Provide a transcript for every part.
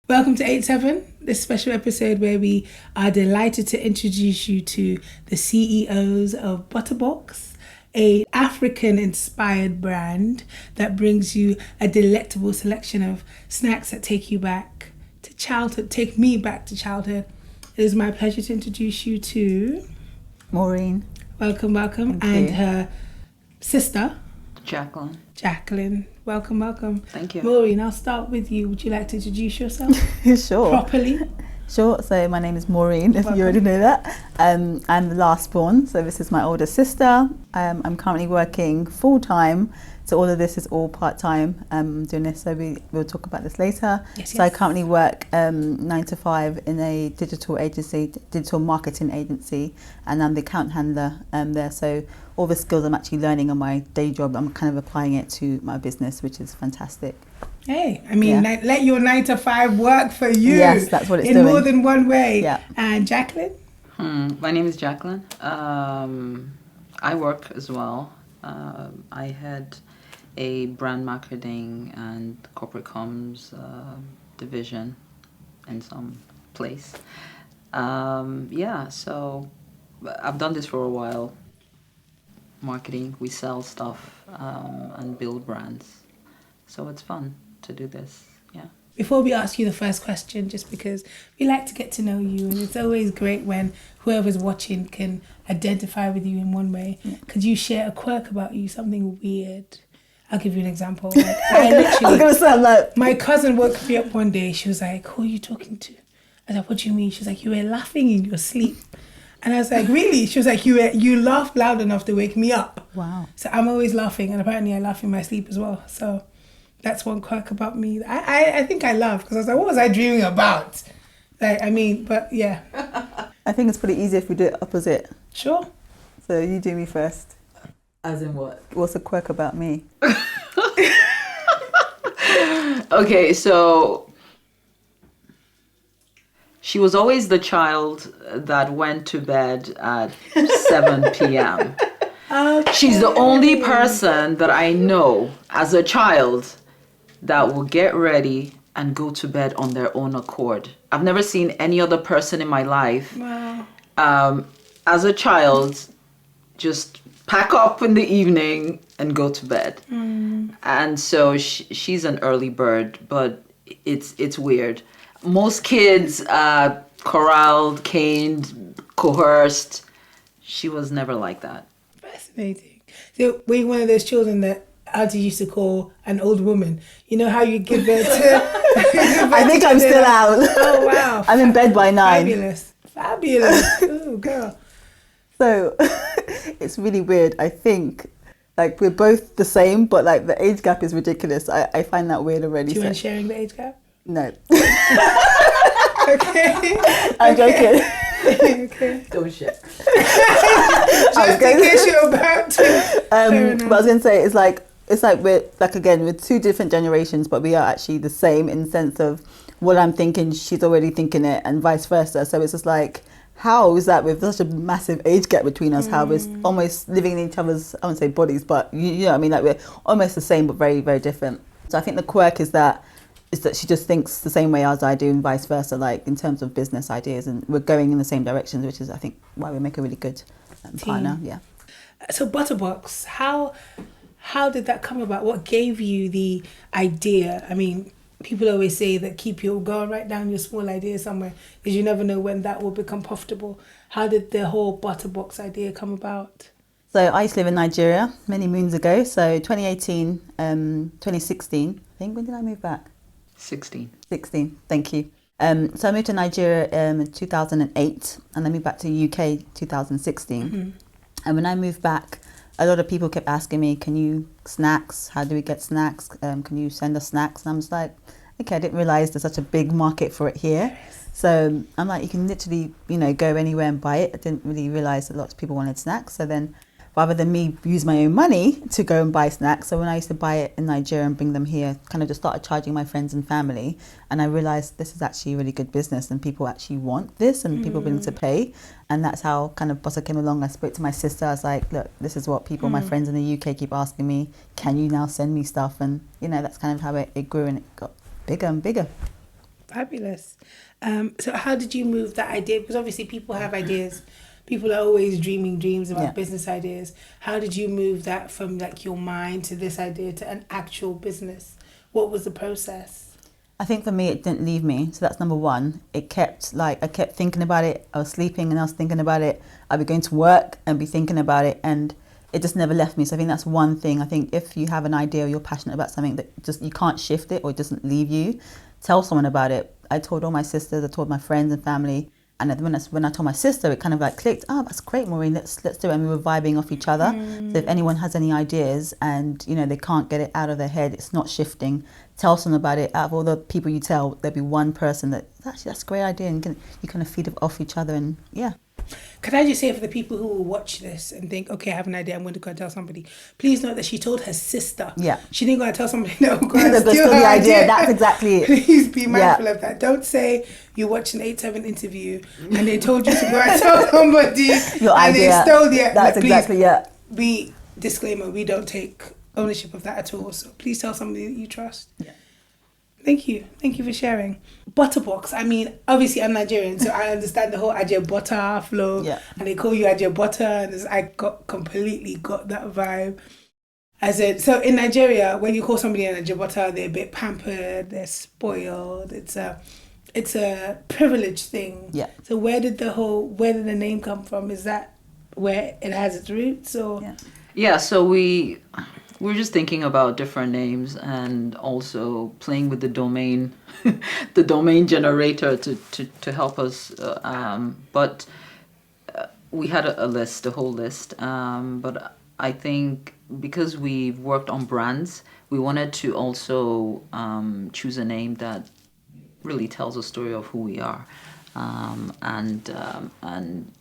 Welcome to Eightseven, this special episode where we are delighted to introduce you to the CEOs of Buttah Box, a African-inspired brand that brings you a delectable selection of snacks that take you back to childhood, take me back to childhood. It is my pleasure to introduce you to Maureen. Welcome, Thank and you. her sister, Jacqueline. Welcome. Thank you. Maureen, I'll start with you. Would you like to introduce yourself Sure. properly? Sure. So my name is Maureen, if you already know that. I'm the last born, so this is my older sister. I'm currently working full-time, so all of this is all part-time. Doing this, so we'll talk about this later. Yes. I currently work 9 to 5 in a digital marketing agency, and I'm the account handler there. So all the skills I'm actually learning on my day job, I'm kind of applying it to my business, which is fantastic. Hey, I mean, let your 9 to 5 work for you. Yes, that's what it's in doing. more than one way. Yeah. And Jacqueline? My name is Jacqueline. I work as well. I had a brand marketing and corporate comms division in some place. So I've done this for a while. Marketing, we sell stuff and build brands. So it's fun to do this, yeah. Before we ask you the first question, just because we like to get to know you, and it's always great when whoever's watching can identify with you in one way. Yeah. Could you share a quirk about you, something weird? I'll give you an example. Like, I was gonna say, like, my cousin woke me up one day. She was like, "Who are you talking to?" I was like, "What do you mean?" She was like, "You were laughing in your sleep." And I was like, "Really?" She was like, you laughed loud enough to wake me up." wow. So I'm always laughing, and apparently I laugh in my sleep as well. So that's one quirk about me. I think I laugh because I was like, what was I dreaming about? But yeah. I think it's pretty easy if we do it opposite. Sure. So you do me first. As in what? What's a quirk about me? Okay, so she was always the child that went to bed at 7 p.m. Okay. She's the only person that I know as a child that will get ready and go to bed on their own accord. I've never seen any other person in my life Wow. as a child just pack up in the evening and go to bed. And so she's an early bird, but it's weird. Most kids corralled, caned, coerced. She was never like that. Fascinating. So were you one of those children that auntie used to call an old woman? You know how you give birth to... I think I'm still out. Oh, wow. I'm in bed by 9. Fabulous. Oh, girl. So it's really weird. I think like we're both the same, but like the age gap is ridiculous. I find that weird already. Do you mind sharing the age gap? No. Okay. I'm joking. Okay. Don't shit. Just in case you're about to. Fair enough. But I was gonna say it's like we're like, again, we're two different generations, but we are actually the same in the sense of what I'm thinking, she's already thinking it, and vice versa. So it's just like, how is that with such a massive age gap between us? How we're almost living in each other's, I wouldn't say bodies, but you know what I mean, like we're almost the same but very, very different. So I think the quirk is that she just thinks the same way as I do and vice versa, like in terms of business ideas, and we're going in the same directions, which is I think why we make a really good partner. Yeah. So Buttah Box, how did that come about? What gave you the idea? I mean, people always say that go write down your small idea somewhere because you never know when that will become profitable. How did the whole Buttah Box idea come about? So I used to live in Nigeria many moons ago. So 2018, 2016, I think. When did I move back? 16. Thank you. So I moved to Nigeria in 2008 and then moved back to UK 2016. And when I moved back, a lot of people kept asking me, can you snacks? How do we get snacks? Can you send us snacks? And I was like, okay, I didn't realize there's such a big market for it here. Yes. So I'm like, you can literally, go anywhere and buy it. I didn't really realize that lots of people wanted snacks. So then rather than me use my own money to go and buy snacks, so when I used to buy it in Nigeria and bring them here, kind of just started charging my friends and family. And I realized this is actually a really good business and people actually want this and people are willing to pay. And that's how kind of Buttah came along. I spoke to my sister. I was like, look, this is what people, my friends in the UK keep asking me. Can you now send me stuff? And, that's kind of how it grew and it got bigger and bigger. Fabulous. So how did you move that idea? Because obviously people have ideas. People are always dreaming dreams about Yeah. business ideas. How did you move that from like your mind to this idea to an actual business? What was the process? I think for me, it didn't leave me. So that's number one. It kept like, I kept thinking about it. I was sleeping and I was thinking about it. I'd be going to work and be thinking about it. And it just never left me. So I think that's one thing. I think if you have an idea or you're passionate about something that just, you can't shift it or it doesn't leave you, tell someone about it. I told all my sisters, I told my friends and family. And then when I told my sister, it kind of like clicked. Oh, that's great, Maureen. Let's do it. And we were vibing off each other. So if anyone has any ideas and they can't get it out of their head, it's not shifting. Tell someone about it. Out of all the people you tell, there'll be one person that actually that's a great idea, and you kind of feed off each other. And yeah. Could I just say for the people who will watch this and think, okay, I have an idea, I'm going to go and tell somebody. Please note that she told her sister. Yeah. She didn't go and tell somebody, no, go and They'll steal steal her the idea. idea. That's exactly it. Please be mindful of that. Don't say you watched an Eightseven interview and they told you to go and tell somebody Your and idea. they stole the idea. That's exactly, yeah. Disclaimer, we don't take ownership of that at all. So please tell somebody that you trust. Yeah. Thank you for sharing. Buttah Box. I mean, obviously I'm Nigerian, so I understand the whole Ajay Butter flow. Yeah. And they call you Ajay Butter, and I completely got that vibe. So in Nigeria, when you call somebody an Ajay Butter, they're a bit pampered, they're spoiled. It's a privileged thing. Yeah. So where did the name come from? Is that where it has its roots, or? Yeah. Yeah, so we're just thinking about different names and also playing with the domain, the domain generator to help us. But we had a whole list. But I think because we've worked on brands, we wanted to also choose a name that really tells a story of who we are. And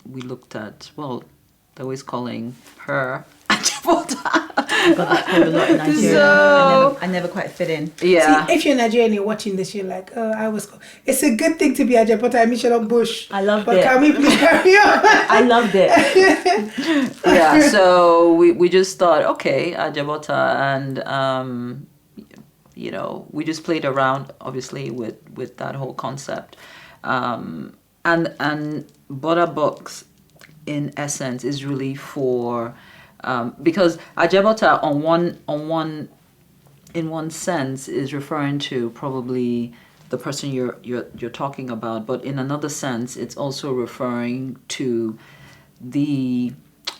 we looked at, they're always calling her I got that called a lot in Nigeria. So- I never quite fit in. Yeah. See, if you're Nigerian and you're watching this, you're like, oh, it's a good thing to be Ajay Butter. I mean, Shalom Bush. I loved but it. Can we please carry on? I loved it. Yeah, so we just thought, okay, Ajabota, and we just played around, obviously, with that whole concept, and Buttah Box, in essence, is really for because Ajabota in one sense is referring to probably the person you're talking about, but in another sense, it's also referring to the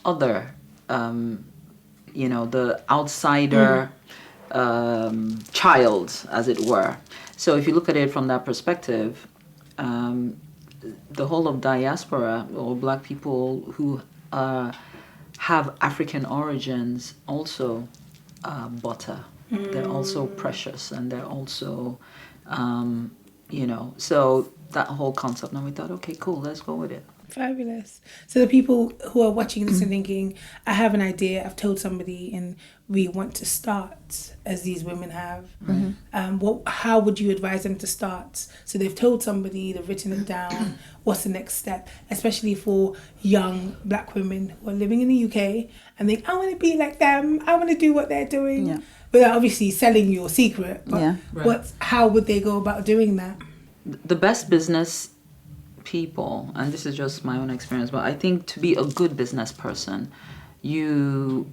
other, the outsider child, as it were. So if you look at it from that perspective, the whole of diaspora or Black people who have African origins also butter. They're also precious, and they're also, so that whole concept. Now we thought, okay, cool, let's go with it. Fabulous. So the people who are watching this and thinking, I have an idea, I've told somebody, and we want to start, as these women have. How would you advise them to start? So they've told somebody, they've written it down. What's the next step? Especially for young Black women who are living in the UK and think, I want to be like them. I want to do what they're doing. Yeah. Without obviously selling your secret. But Yeah. Right. How would they go about doing that? The best business people, and this is just my own experience, but I think to be a good business person, you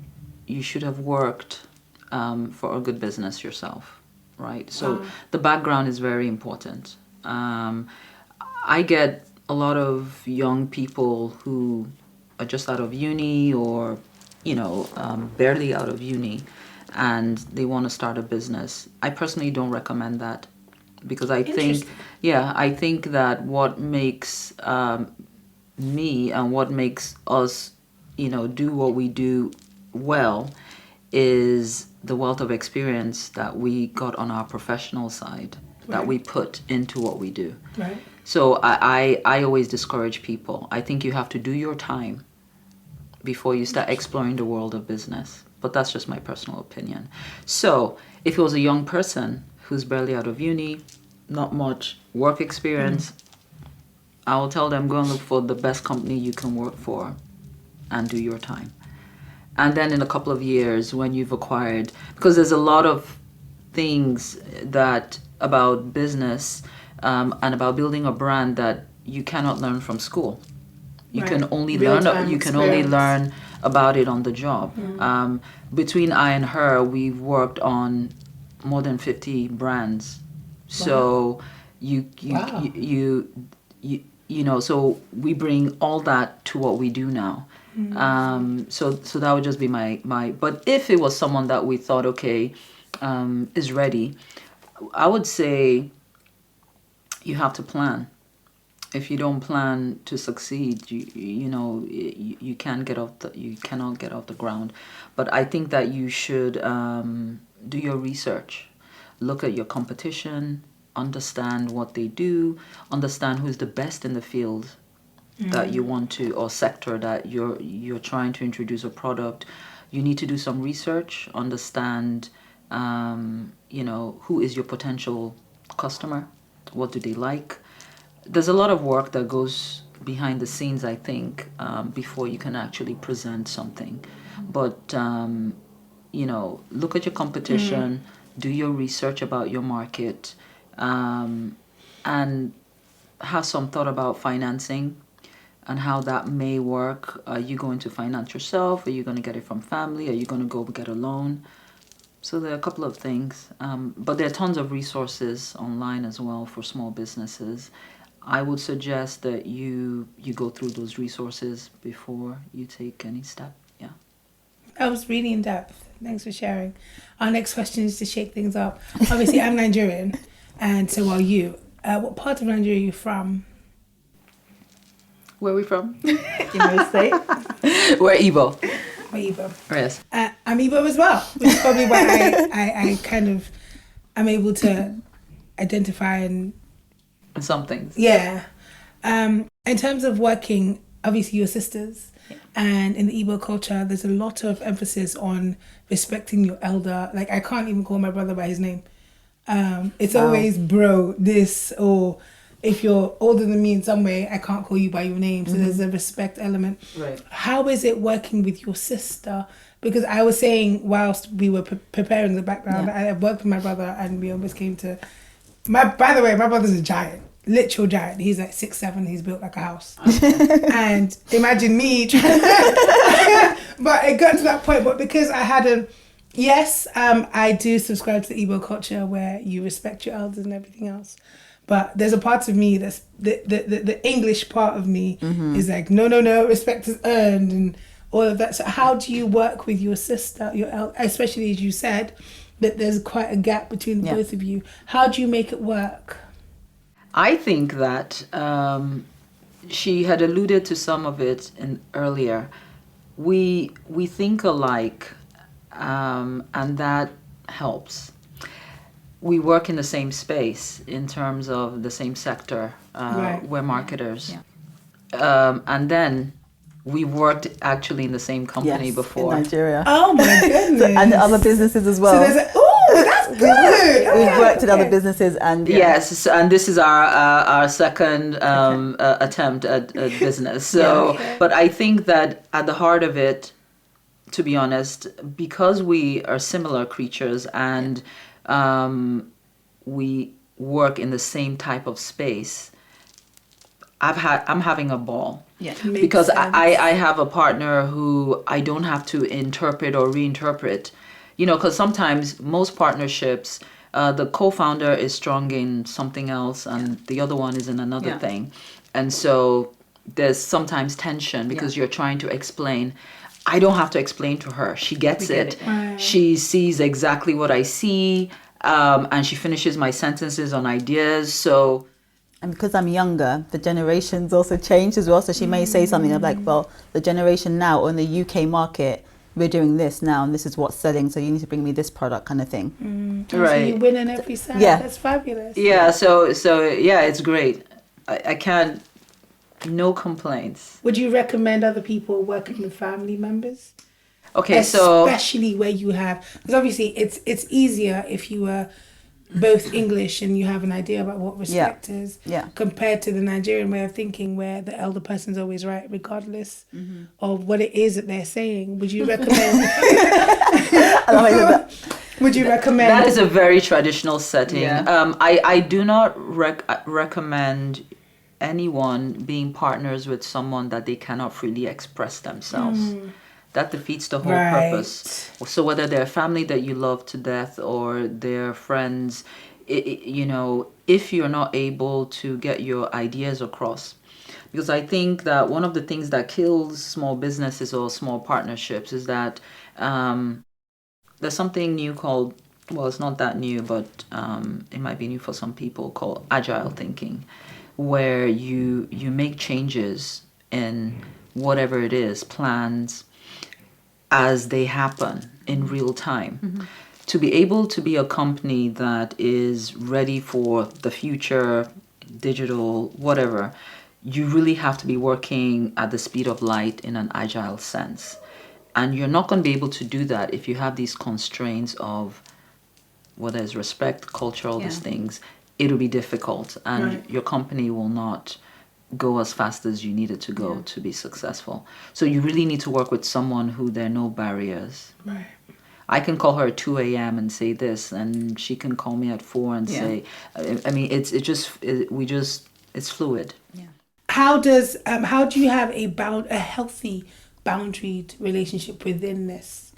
should have worked for a good business yourself, right? So the background is very important. I get a lot of young people who are just out of uni or barely out of uni, and they want to start a business. I personally don't recommend that, because I think that what makes me and what makes us, do what we do well is the wealth of experience that we got on our professional side, that we put into what we do. Right. So I always discourage people. I think you have to do your time before you start exploring the world of business. But that's just my personal opinion. So if it was a young person who's barely out of uni, not much work experience, I will tell them, go and look for the best company you can work for and do your time. And then in a couple of years, when you've acquired, because there's a lot of things about business and about building a brand that you cannot learn from school. You Right. can only Real-time learn. You can only experience. learn about it on the job. Between I and her, we've worked on more than 50 brands. So Wow. you know, so we bring all that to what we do now. So that would just be my. But if it was someone that we thought, okay, is ready, I would say you have to plan. If you don't plan to succeed, you can't get off you cannot get off the ground. But I think that you should do your research, look at your competition, understand what they do, understand who's the best in the field that you want to, or sector that you're trying to introduce a product. You need to do some research, understand who is your potential customer, what do they like. There's a lot of work that goes behind the scenes, I think, before you can actually present something. But look at your competition, do your research about your market, and have some thought about financing and how that may work. Are you going to finance yourself? Are you going to get it from family? Are you going to go get a loan? So there are a couple of things, but there are tons of resources online as well for small businesses. I would suggest that you go through those resources before you take any step. Yeah. That was really in depth. Thanks for sharing. Our next question is to shake things up. Obviously, I'm Nigerian, and so are you. What part of Nigeria are you from? Where are we from? Imo State. We're Igbo. We're Igbo. Yes. I'm Igbo as well, which is probably why I kind of am able to identify and Some things. yeah. In terms of working, obviously you're sisters, and in the Igbo culture, there's a lot of emphasis on respecting your elder. Like I can't even call my brother by his name. It's always bro, this, or if you're older than me in some way, I can't call you by your name. So there's a respect element. Right. How is it working with your sister? Because I was saying whilst we were preparing the background, I worked with my brother, and we almost came to. By the way, my brother's a giant, literal giant. He's like 6'7". He's built like a house. And imagine me trying. But it got to that point. But because I hadn't. Yes, I do subscribe to the Igbo culture where you respect your elders and everything else. But there's a part of me that's the English part of me is like, no, respect is earned and all of that. So how do you work with your sister, especially as you said, that there's quite a gap between the both of you? How do you make it work? I think that she had alluded to some of it earlier. We think alike, and that helps. We work in the same space in terms of the same sector. We're marketers. And then we worked actually in the same company before. In Nigeria. Oh my goodness. And other businesses as well. So there's that's good. We've worked in other businesses and Yes, and this is our second attempt at business. So, but I think that at the heart of it, to be honest, because we are similar creatures and we work in the same type of space, I'm having a ball. Yeah. Because I have a partner who I don't have to interpret or reinterpret. Because sometimes most partnerships, the co-founder is strong in something else and the other one is in another thing. And so there's sometimes tension because you're trying to explain. I don't have to explain to her. She gets it. Right. She sees exactly what I see, and she finishes my sentences on ideas. So, and because I'm younger, the generations also changed as well. So she may say something of like, well, the generation now on the UK market, we're doing this now and this is what's selling. So you need to bring me this product kind of thing. So you win on every side. Yeah. That's fabulous. Yeah. So yeah, it's great. I can't. No complaints. Would you recommend other people working with family members? Okay, especially where you have, because obviously it's easier if you were both English and you have an idea about what respect is, compared to the Nigerian way of thinking where the elder person's always right regardless of what it is that they're saying. Would you recommend? would you recommend? That is a very traditional setting. Yeah. I do not recommend anyone being partners with someone that they cannot freely express themselves. That defeats the whole purpose. So whether they're family that you love to death or they're friends, you know, if you're not able to get your ideas across. Because I think that one of the things that kills small businesses or small partnerships is that there's something new called, well, it's not that new, but it might be new for some people, called agile thinking, where you make changes in whatever it is, plans, as they happen in real time. To be able to be a company that is ready for the future, digital, whatever, you really have to be working at the speed of light in an agile sense. And you're not going to be able to do that if you have these constraints of whether it's respect, culture, all these things. It'll be difficult, and your company will not go as fast as you need it to go to be successful. So you really need to work with someone who there are no barriers. Right. I can call her at 2 a.m. and say this, and she can call me at 4 and say, I mean, it's fluid. Yeah. How do you have a healthy boundaried relationship within this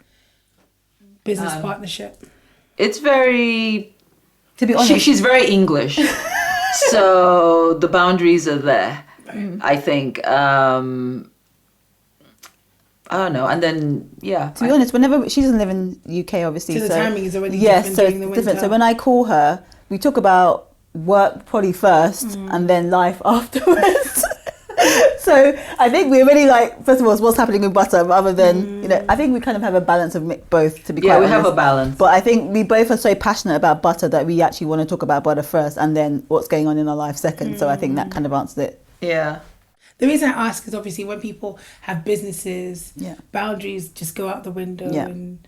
business partnership? It's very, To be honest, she's very English. So the boundaries are there, I think. I don't know. And then, to be honest, whenever she doesn't live in UK, obviously, So the timing is already yes, different so during the it's different. winter. So when I call her, we talk about work probably first, and then life afterwards. So I think we're really like, first of all, what's happening with Buttah, rather than you know. I think we kind of have a balance of both. To be quite we honest. have a balance. But I think we both are so passionate about Buttah that we actually want to talk about Buttah first, and then what's going on in our life second. So I think that kind of answers it. Yeah. The reason I ask is obviously when people have businesses, Yeah. boundaries just go out the window and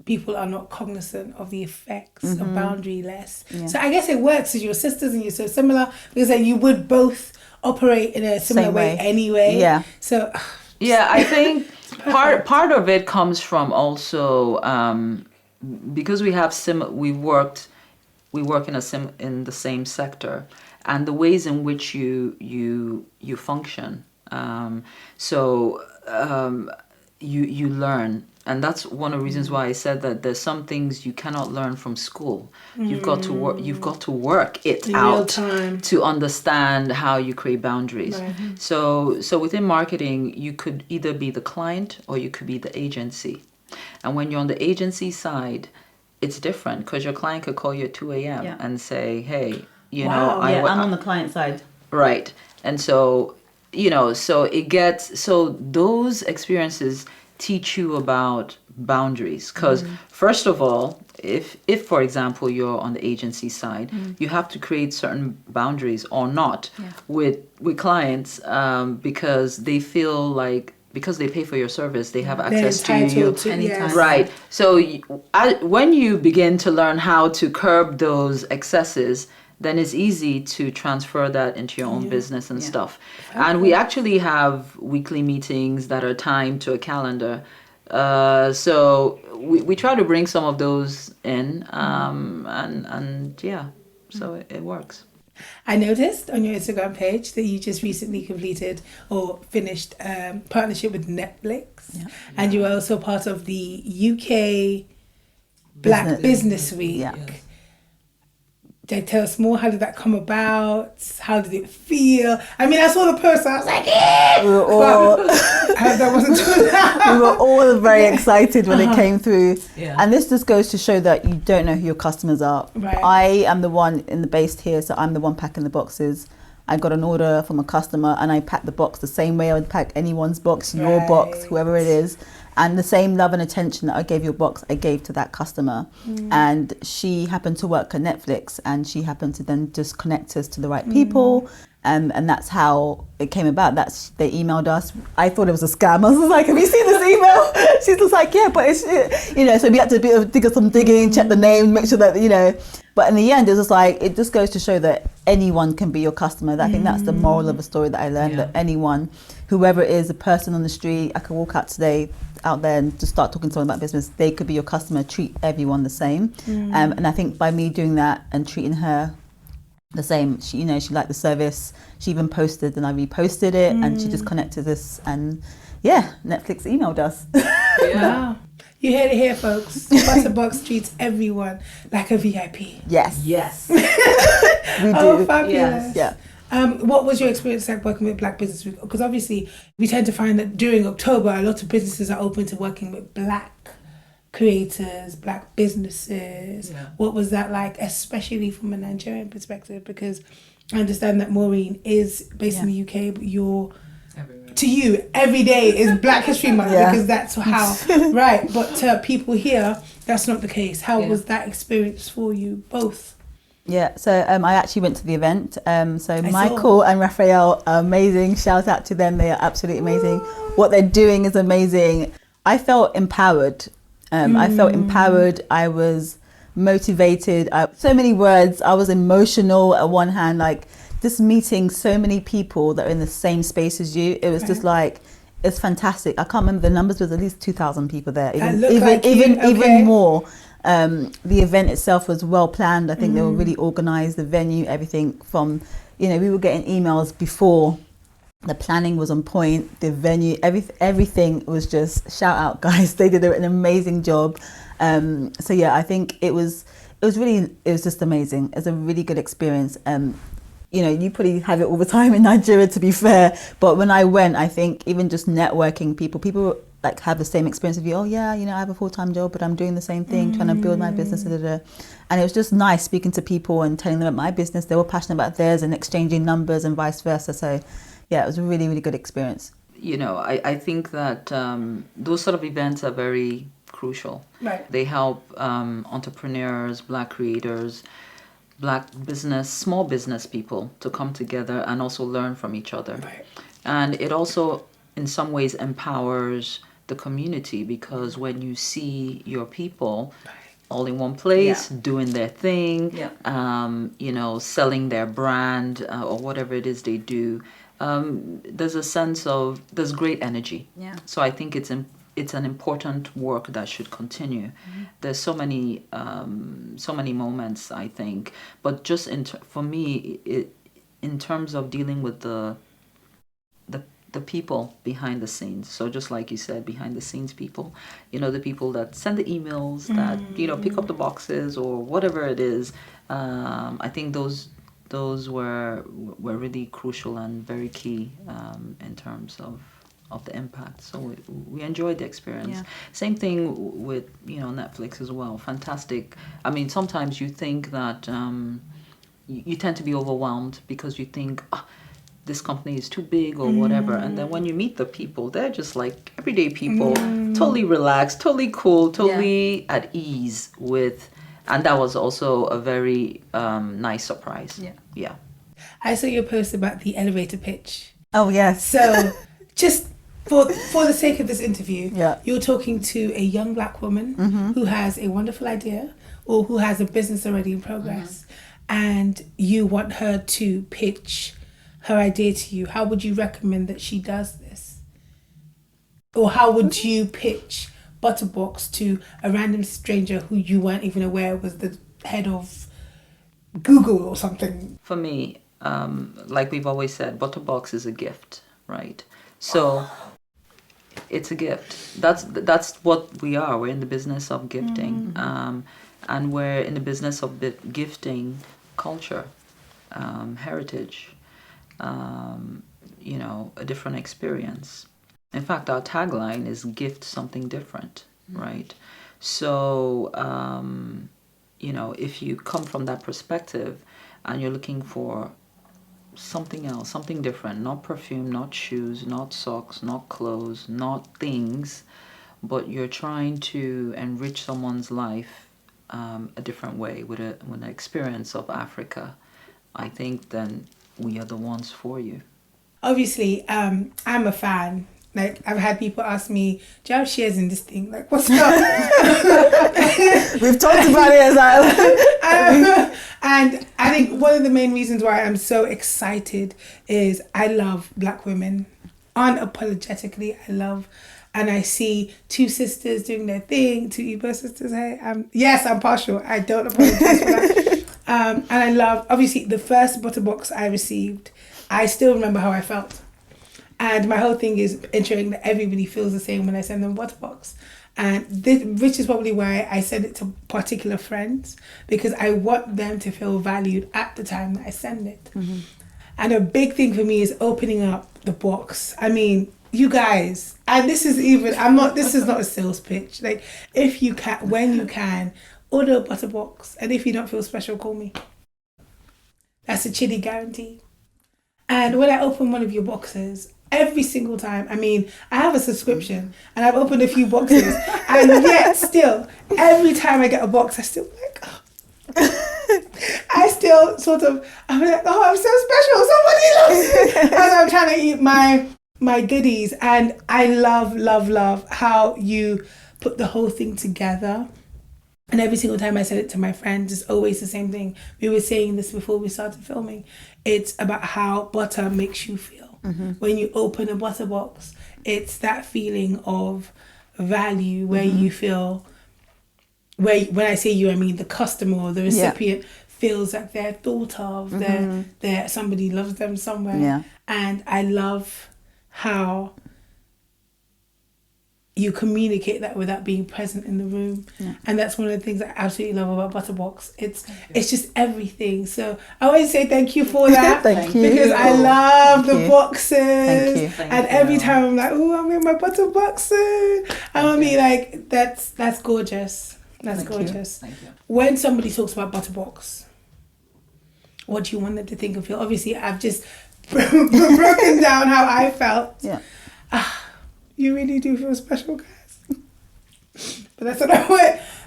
people are not cognizant of the effects of boundaryless. Yeah. So I guess it works as your sisters and you're so similar because then you would both operate in a similar Same way way. anyway. Yeah. So Yeah, I think part of it comes from also because we have we work in the same sector, and the ways in which you function. You learn, and that's one of the reasons why I said that there's some things you cannot learn from school. You've got to work. You've got to work it in out real time. to understand how you create boundaries. Right. So within marketing, you could either be the client or you could be the agency. And when you're on the agency side, it's different because your client could call you at 2 a.m. and say, "Hey, you know, I'm on the client side." Right. And so, so those experiences teach you about boundaries. Because first of all, if for example, you're on the agency side, you have to create certain boundaries or not with clients because they feel like, because they pay for your service, they have access to you anytime. Right. So when you begin to learn how to curb those excesses, then it's easy to transfer that into your own business and stuff. And we actually have weekly meetings that are timed to a calendar. So we try to bring some of those in, so it works. I noticed on your Instagram page that you just recently completed or finished partnership with Netflix, and you were also part of the UK Black Business Week. Yeah. Tell us more. How did that come about? How did it feel? I mean, I saw the post. I was like, yeah! We were all that wasn't true. we were all very excited when it came through. Yeah. And this just goes to show that you don't know who your customers are. Right. I am the one in the based here, so I'm the one packing the boxes. I got an order from a customer and I packed the box the same way I would pack anyone's box, your box, whoever it is. And the same love and attention that I gave your box, I gave to that customer. And she happened to work at Netflix, and she happened to then just connect us to the right people. And that's how it came about. They emailed us. I thought it was a scam. I was like, have you seen this email? She's just like, yeah, but it's, so we had to dig some digging, check the name, make sure that, But in the end, it's just like, it just goes to show that anyone can be your customer. I think that's the moral of the story that I learned, that anyone, whoever it is, a person on the street, I can walk out today out there and just start talking to someone about business, they could be your customer. Treat everyone the same. And I think by me doing that and treating her the same, she liked the service. She even posted, and I reposted it, and she just connected us, and Netflix emailed us. Wow. You heard it here, folks. Buttah Box treats everyone like a VIP. Yes. We do. Oh, fabulous. Yeah. What was your experience like working with Black Business Week? Because obviously we tend to find that during October, a lot of businesses are open to working with Black creators, Black businesses. Yeah. What was that like, especially from a Nigerian perspective? Because I understand that Maureen is based in the UK, but you're... To you, every day is Black History Month because that's how, right. But to people here, that's not the case. How was that experience for you both? Yeah, so I actually went to the event. So Michael and Raphael are amazing. Shout out to them. They are absolutely amazing. What they're doing is amazing. I felt empowered. I was motivated. So many words. I was emotional at one hand, like just meeting so many people that are in the same space as you. It was just like, it's fantastic. I can't remember the numbers, but there was at least 2,000 people there. Even more. The event itself was well planned. I think they were really organized, the venue, everything from, we were getting emails before. The planning was on point, the venue, everything was just shout out, guys. They did an amazing job. I think it was just amazing. It was a really good experience. You probably have it all the time in Nigeria, to be fair. But when I went, I think even just networking people like have the same experience of you. Oh yeah, I have a full-time job, but I'm doing the same thing, trying to build my business. And it was just nice speaking to people and telling them about my business. They were passionate about theirs and exchanging numbers and vice versa. So yeah, it was a really, really good experience. I think that those sort of events are very crucial. Right. They help entrepreneurs, Black creators, Black business, small business people to come together and also learn from each other. Right. And it also, in some ways, empowers the community, because when you see your people all in one place, doing their thing, selling their brand or whatever it is they do, there's a sense of, there's great energy. Yeah. So I think it's an important work that should continue. There's so many moments, I think, but just for me, in terms of dealing with the people behind the scenes. So just like you said, behind the scenes people, the people that send the emails, that pick up the boxes or whatever it is. I think those were really crucial and very key in terms of the impact. So we enjoyed the experience. Yeah. Same thing with Netflix as well. Fantastic. I mean, sometimes you think that you tend to be overwhelmed because you think this company is too big or whatever, and then when you meet the people, they're just like everyday people, totally relaxed, totally cool, totally at ease with. And that was also a very nice surprise. Yeah. I saw your post about the elevator pitch. Oh yes. So just for the sake of this interview, you're talking to a young Black woman who has a wonderful idea or who has a business already in progress, and you want her to pitch her idea to you. How would you recommend that she does this? Or how would you pitch Buttah Box to a random stranger who you weren't even aware was the head of Google or something? For me, like we've always said, Buttah Box is a gift, right? So it's a gift. That's what we are. We're in the business of gifting, and we're in the business of gifting culture, heritage, a different experience. In fact, our tagline is gift something different, right? So, if you come from that perspective and you're looking for something else, something different, not perfume, not shoes, not socks, not clothes, not things, but you're trying to enrich someone's life a different way with an experience of Africa, I think then we are the ones for you. Jobviously, I'm a fan. Like, I've had people ask me, do you have shares in this thing? Like, what's up? We've talked about it as well. And I think one of the main reasons why I'm so excited is I love Black women. Unapologetically, I love and I see two sisters doing their thing, two Igbo sisters. Hey, yes, I'm partial. I don't apologize for that. And I love, obviously, the first Buttah Box I received, I still remember how I felt. And my whole thing is ensuring that everybody feels the same when I send them Buttah Box. And this, which is probably why I send it to particular friends, because I want them to feel valued at the time that I send it. Mm-hmm. And a big thing for me is opening up the box. I mean, you guys, and this is not a sales pitch. Like, if you can, when you can, order a Buttah Box. And if you don't feel special, call me. That's a chili guarantee. And when I open one of your boxes, every single time, I mean, I have a subscription and I've opened a few boxes, and yet still, every time I get a box, I still like, I still sort of, I'm like, oh, I'm so special, somebody loves me. As I'm trying to eat my goodies. And I love how you put the whole thing together. And every single time I said it to my friends, it's always the same thing. We were saying this before we started filming. It's about how butter makes you feel. Mm-hmm. When you open a Buttah Box, it's that feeling of value where mm-hmm. you feel, when I say you, I mean the customer or the recipient feels like they're thought of, mm-hmm. they're somebody loves them somewhere. Yeah. And I love how you communicate that without being present in the room. Yeah. And that's one of the things I absolutely love about Buttah Box. It's just everything. So I always say thank you for that. Thank you. Because I love the boxes. Thank you. And every time I'm like, oh, I'm in my Buttah Box soon. I'm gonna be like, that's gorgeous. That's gorgeous. Thank you. When somebody talks about Buttah Box, what do you want them to think and feel? Obviously, I've just broken down how I felt. Yeah. You really do feel special, guys. But that's what I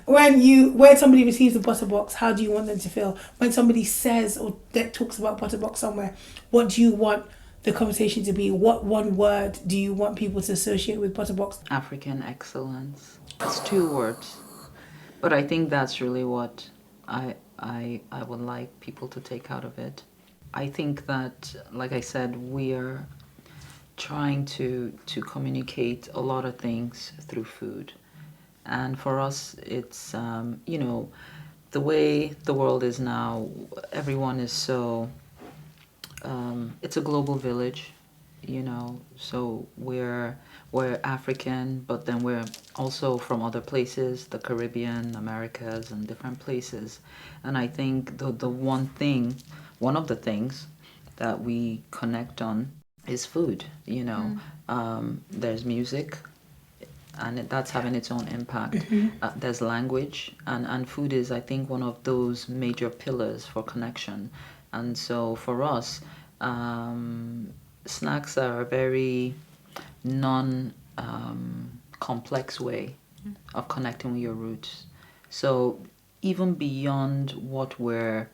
want. When somebody receives a Buttah Box, how do you want them to feel? When somebody says or that talks about Buttah Box somewhere, what do you want the conversation to be? What one word do you want people to associate with Buttah Box? African excellence. It's 2 words, but I think that's really what I would like people to take out of it. I think that, like I said, we are trying to communicate a lot of things through food. And for us, it's, the way the world is now, everyone is so, it's a global village, so we're African, but then we're also from other places, the Caribbean, Americas, and different places. And I think the one of the things that we connect on is food. There's music, and that's having its own impact. Mm-hmm. There's language, and food is, I think, one of those major pillars for connection. And so for us, snacks are a very complex way of connecting with your roots. So even beyond what we're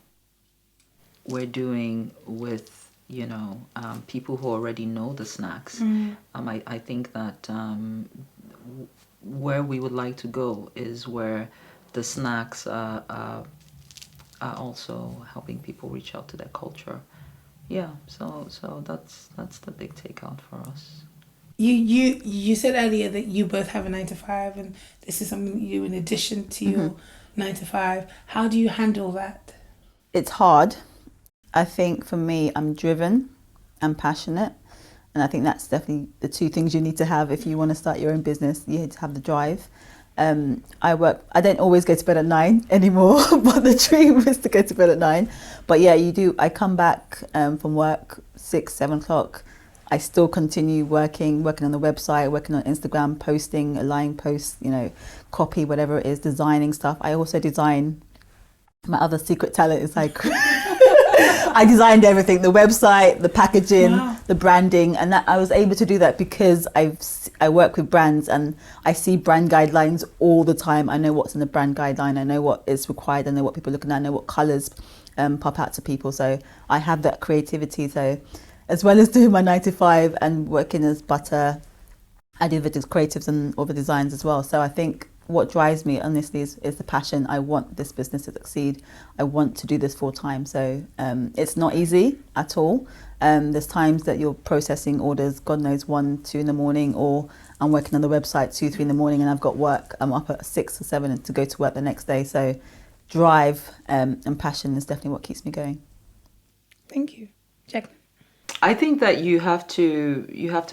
doing with people who already know the snacks. I think that where we would like to go is where the snacks are also helping people reach out to their culture. Yeah, so that's the big takeout for us. You said earlier that you both have a 9-to-5, and this is something you do in addition to mm-hmm. your 9-to-5. How do you handle that? It's hard. I think for me, I'm driven and passionate. And I think that's definitely the 2 things you need to have if you want to start your own business. You need to have the drive. I don't always go to bed at 9 anymore, but the dream is to go to bed at 9. But yeah, you do. I come back from work 6, 7 o'clock. I still continue working on the website, working on Instagram, posting, aligning posts, copy, whatever it is, designing stuff. I also design. My other secret talent is like I designed everything, the website, the packaging, the branding, and that I was able to do that because I work with brands and I see brand guidelines all the time. I know what's in the brand guideline, I know what is required, I know what people are looking at, I know what colours pop out to people. So I have that creativity. So as well as doing my 9-to-5 and working as Buttah, I do the creatives and all the designs as well. So I think what drives me, honestly, is the passion. I want this business to succeed. I want to do this full time. So it's not easy at all. There's times that you're processing orders, God knows, 1, 2 in the morning, or I'm working on the website 2, 3 in the morning, and I've got work. I'm up at 6 or 7 to go to work the next day. So drive and passion is definitely what keeps me going. Thank you. Jacqueline? I think that you have to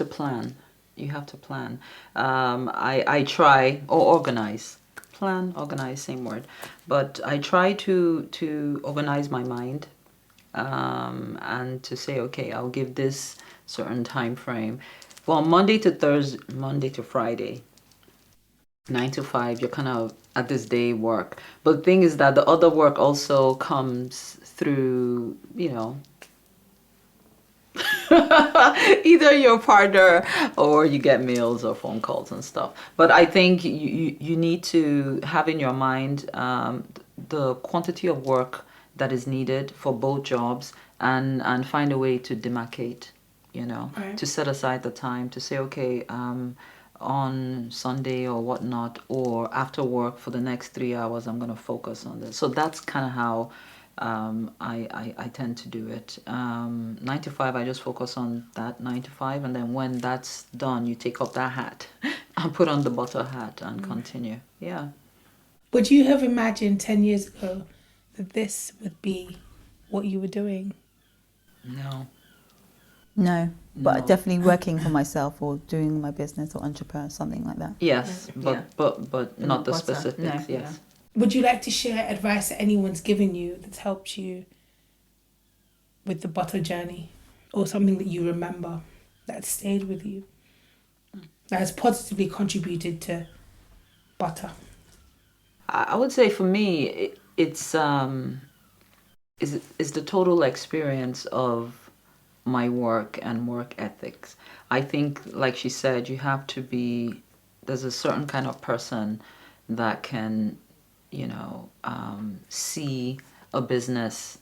plan. You have to plan. I try, or organize. Plan, organize, same word. But I try to organize my mind, and to say, okay, I'll give this certain time frame. Well, Monday to Friday, 9 to 5, you're kind of at this day work. But the thing is that the other work also comes through, either your partner, or you get mails or phone calls and stuff. But I think you need to have in your mind the quantity of work that is needed for both jobs, and find a way to demarcate, Right. to set aside the time to say, okay, on Sunday or whatnot, or after work for the next 3 hours, I'm going to focus on this. So that's kind of how I tend to do it. 9 to 5, I just focus on that 9 to 5, and then when that's done, you take off that hat and put on the Buttah hat and continue. Yeah. Would you have imagined 10 years ago that this would be what you were doing? No, but No. definitely working for myself or doing my business or entrepreneur, something like that. Yes, Yeah. but not the Buttah. specifics. No, Yes. Would you like to share advice that anyone's given you that's helped you with the Buttah journey, or something that you remember that stayed with you, that has positively contributed to Buttah? I would say for me, it's the total experience of my work and work ethics. I think, like she said, you have to be, there's a certain kind of person that can, see a business,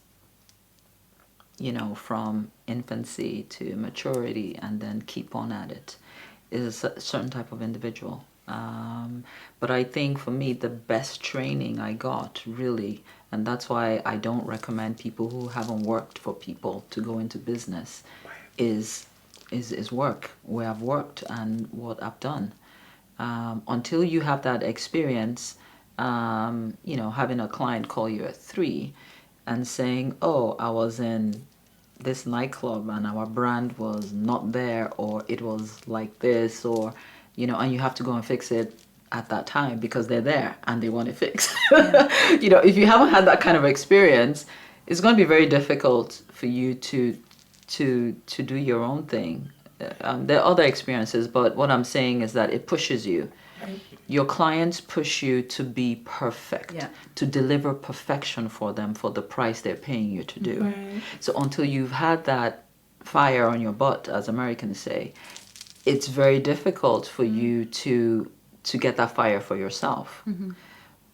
from infancy to maturity, and then keep on at it. Is a certain type of individual. But I think for me, the best training I got, really, and that's why I don't recommend people who haven't worked for people to go into business, is work, where I've worked and what I've done. Until you have that experience, having a client call you at 3 and saying, oh, I was in this nightclub and our brand was not there, or it was like this, or, and you have to go and fix it at that time because they're there and they want it fixed. Yeah. If you haven't had that kind of experience, it's going to be very difficult for you to do your own thing. There are other experiences, but what I'm saying is that it pushes you. Right. Your clients push you to be perfect, to deliver perfection for them for the price they're paying you to do. Right. So until you've had that fire on your butt, as Americans say, it's very difficult for you to get that fire for yourself. Mm-hmm.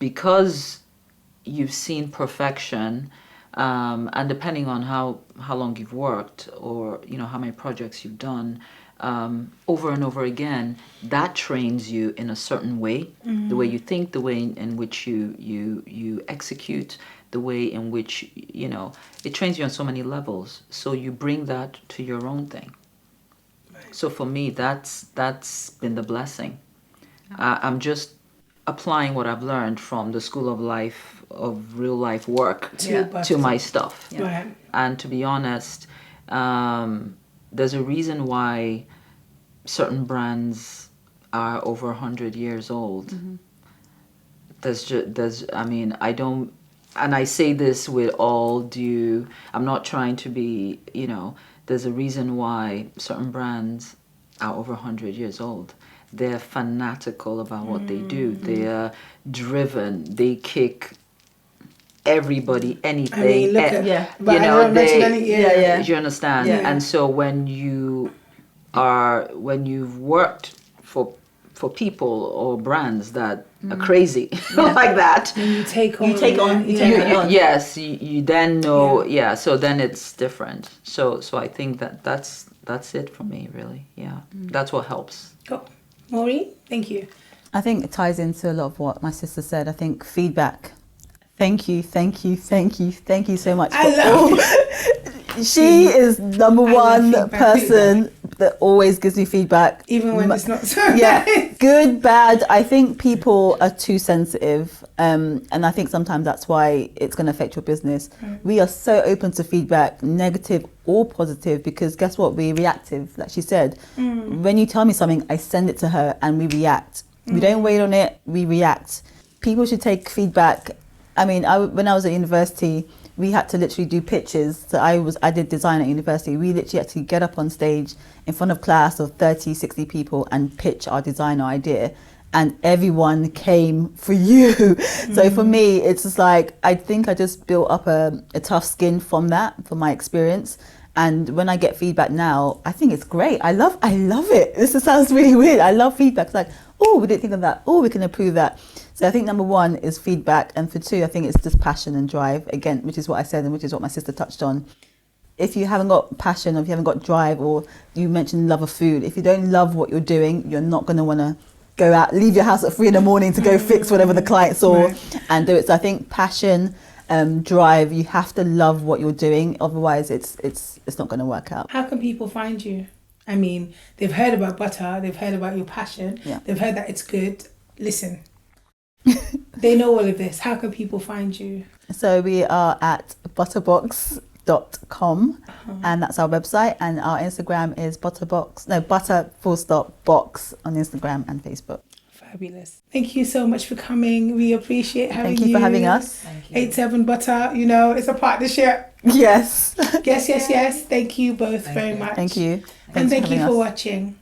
Because you've seen perfection, and depending on how long you've worked, or how many projects you've done, over and over again, that trains you in a certain way. Mm-hmm. The way you think, the way in which you execute, the way in which it trains you on so many levels. So you bring that to your own thing. Right. So for me, that's been the blessing. I'm just applying what I've learned from the school of life, of real life work, to my stuff. Yeah. Right. And to be honest, there's a reason why certain brands are over 100 years old. Mm-hmm. I don't, and I say this with all due, I'm not trying to be, there's a reason why certain brands are over 100 years old. They're fanatical about what they do. They're driven. They kick everybody, anything. I mean, look at, you understand? Yeah. And so when you've worked for people or brands that are crazy like that, and you take on. Yes, you then know. Yeah. So then it's different. So I think that's it for me, really. Yeah, that's what helps. Cool. Maureen, thank you. I think it ties into a lot of what my sister said. I think feedback. Thank you so much. I love She is number one person that always gives me feedback. Even when it's not so Yeah, nice. good, bad. I think people are too sensitive, and I think sometimes that's why it's going to affect your business. We are so open to feedback, negative or positive, because guess what? We're reactive, like she said. When you tell me something, I send it to her and we react. We don't wait on it, we react. People should take feedback. I mean, when I was at university, we had to literally do pitches. So I did design at university. We literally had to get up on stage in front of class of 30, 60 people and pitch our design or idea. And everyone came for you. So for me, it's just like, I think I just built up a tough skin from that, from my experience. And when I get feedback now, I think it's great. I love it. This sounds really weird. I love feedback. It's like, oh, we didn't think of that. Oh, we can improve that. So I think number one is feedback. And for two, I think it's just passion and drive, again, which is what I said and which is what my sister touched on. If you haven't got passion, or if you haven't got drive, or you mentioned love of food, if you don't love what you're doing, you're not going to want to go out, leave your house at 3 a.m. to go fix whatever the client saw and do it. So I think passion, drive, you have to love what you're doing. Otherwise, it's not going to work out. How can people find you? I mean, they've heard about Buttah, they've heard about your passion, they've heard that it's good. Listen, they know all of this. How can people find you? So we are at buttahbox.com and that's our website, and our Instagram is buttah_box on Instagram and Facebook. Fabulous. Thank you so much for coming. We appreciate having you. Thank you for having us. 87 Buttah, you know, it's a partnership. Yes. Yes. Thank you both very much. Thank you. And Thanks thank you for us. watching.